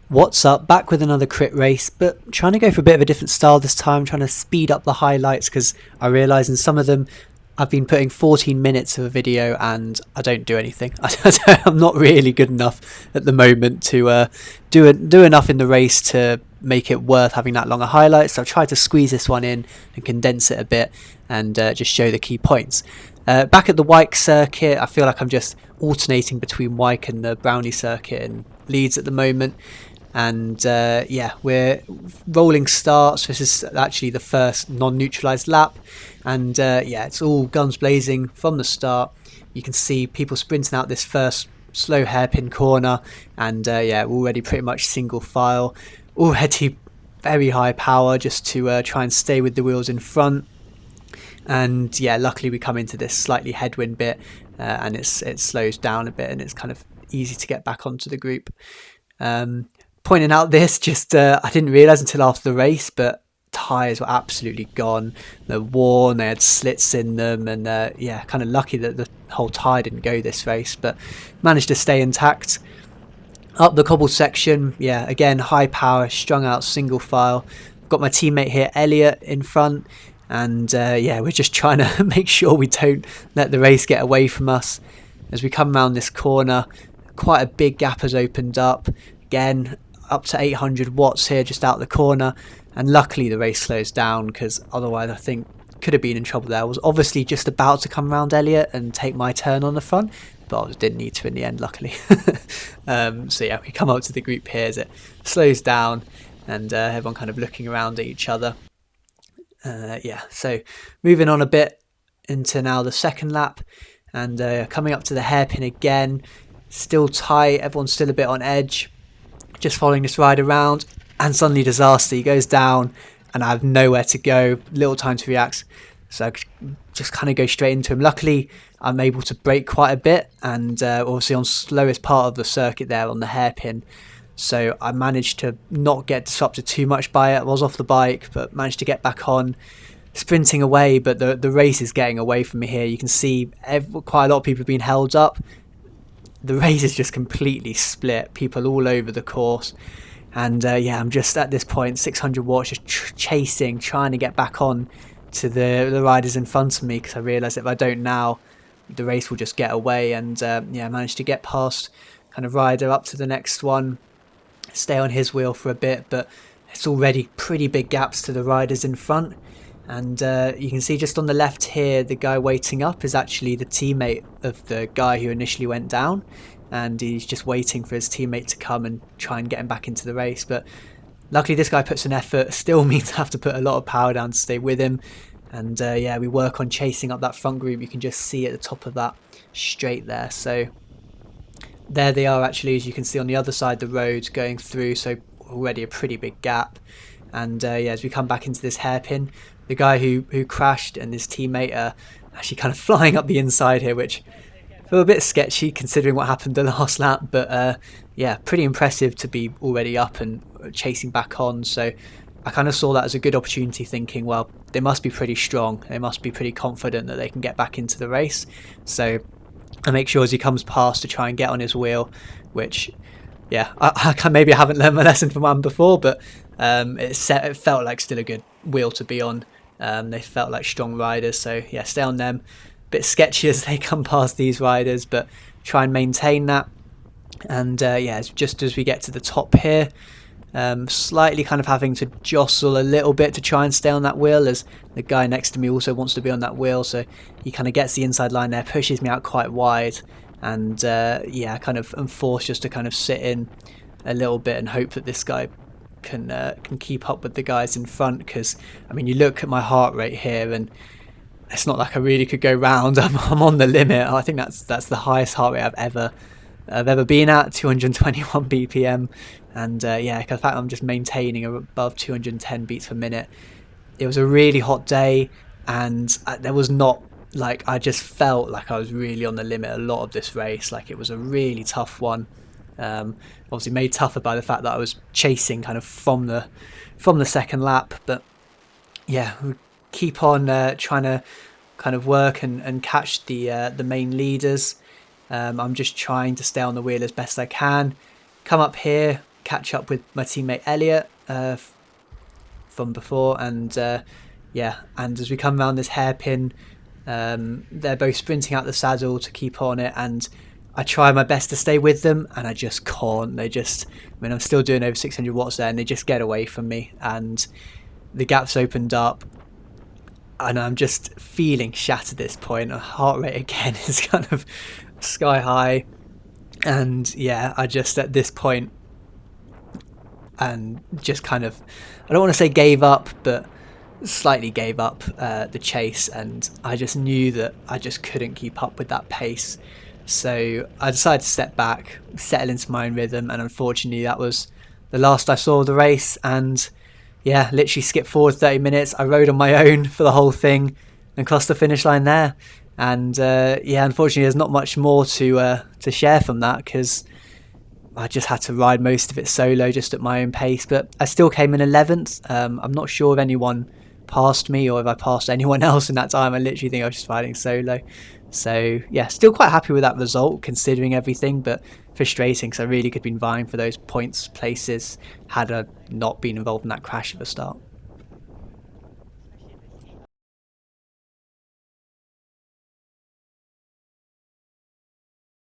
What's up? Back with another crit race, but trying to go for a bit of a different style this time, trying to speed up the highlights because I realise in some of them I've been putting 14 minutes of a video and I don't do anything. I'm not really good enough at the moment to do enough in the race to make it worth having that longer highlights. So I've tried to squeeze this one in and condense it a bit and just show the key points. Back at the Wyke Circuit, I feel like I'm just alternating between Wyke and the Brownie Circuit in Leeds at the moment. And yeah, we're rolling starts. This is actually the first non-neutralized lap, and yeah, it's all guns blazing from the start. You can see people sprinting out this first slow hairpin corner, and yeah, already pretty much single file, already very high power just to try and stay with the wheels in front. And yeah, luckily we come into this slightly headwind bit, and it slows down a bit, and it's kind of easy to get back onto the group. Pointing out this, just I didn't realise until after the race, but tyres were absolutely gone. They're worn, they had slits in them, and yeah, kind of lucky that the whole tyre didn't go this race, but managed to stay intact. Up the cobbled section, yeah, again, high power, strung out single file. Got my teammate here, Elliot, in front, and yeah, we're just trying to make sure we don't let the race get away from us. As we come around this corner, quite a big gap has opened up. Again, up to 800 watts here just out the corner, and luckily the race slows down because otherwise I think could have been in trouble there. I was obviously just about to come around Elliot and take my turn on the front, but I didn't need to in the end, luckily. So yeah, we come up to the group here as it slows down, and everyone kind of looking around at each other. Yeah, so moving on a bit into now the second lap, and coming up to the hairpin again, still tight, everyone's still a bit on edge. Just following this ride around, and suddenly disaster. He goes down and I have nowhere to go, little time to react, so I just kind of go straight into him. Luckily I'm able to brake quite a bit, and obviously on slowest part of the circuit there on the hairpin, so I managed to not get disrupted too much by it. I was off the bike but managed to get back on, sprinting away, but the race is getting away from me here. You can see quite a lot of people have been held up. The race is just completely split, people all over the course, and yeah, I'm just at this point 600 watts just chasing, trying to get back on to the riders in front of me, because I realise if I don't now the race will just get away. And yeah, I managed to get past kind of rider up to the next one, stay on his wheel for a bit, but it's already pretty big gaps to the riders in front. And you can see just on the left here, the guy waiting up is actually the teammate of the guy who initially went down, and he's just waiting for his teammate to come and try and get him back into the race. But luckily this guy puts an effort, still means I have to put a lot of power down to stay with him. And yeah, we work on chasing up that front group. You can just see at the top of that straight there. So there they are actually, as you can see on the other side, the road going through, so already a pretty big gap. And yeah, as we come back into this hairpin, the guy who crashed and his teammate are actually kind of flying up the inside here, which feel a bit sketchy considering what happened the last lap, but yeah, pretty impressive to be already up and chasing back on. So I kind of saw that as a good opportunity, thinking, well, they must be pretty strong, they must be pretty confident that they can get back into the race. So I make sure as he comes past to try and get on his wheel, which yeah, maybe I haven't learned my lesson from one before, but it felt like still a good wheel to be on. They felt like strong riders, so yeah, stay on them. Bit sketchy as they come past these riders, but try and maintain that. And yeah, just as we get to the top here, slightly kind of having to jostle a little bit to try and stay on that wheel, as the guy next to me also wants to be on that wheel, so he kind of gets the inside line there, pushes me out quite wide, and yeah, kind of am forced just to kind of sit in a little bit and hope that this guy can keep up with the guys in front. Because I mean, you look at my heart rate here and it's not like I really could go round. I'm on the limit. I think that's the highest heart rate I've ever been at, 221 BPM, and yeah, in fact I'm just maintaining above 210 beats per minute. It was a really hot day, and there was not, like, I just felt like I was really on the limit a lot of this race. Like, it was a really tough one. Obviously made tougher by the fact that I was chasing kind of from the second lap, but yeah, we keep on trying to kind of work and catch the main leaders. I'm just trying to stay on the wheel as best I can. Come up here, catch up with my teammate Elliot from before, and yeah, and as we come around this hairpin, they're both sprinting out the saddle to keep on it, and I try my best to stay with them, and I just can't. They just, I mean, I'm still doing over 600 watts there, and they just get away from me, and the gap's opened up, and I'm just feeling shattered at this point. My heart rate again is kind of sky high, and yeah, I just at this point, and just kind of, I don't want to say gave up, but slightly gave up the chase, and I just knew that I just couldn't keep up with that pace. So I decided to step back, settle into my own rhythm, and unfortunately that was the last I saw of the race. And yeah, literally skipped forward 30 minutes. I rode on my own for the whole thing and crossed the finish line there. And yeah, unfortunately there's not much more to share from that, because I just had to ride most of it solo, just at my own pace. But I still came in 11th. I'm not sure if anyone passed me or if I passed anyone else in that time. I literally think I was just riding solo. So yeah, still quite happy with that result considering everything, but frustrating because I really could have been vying for those points places had I not been involved in that crash at the start.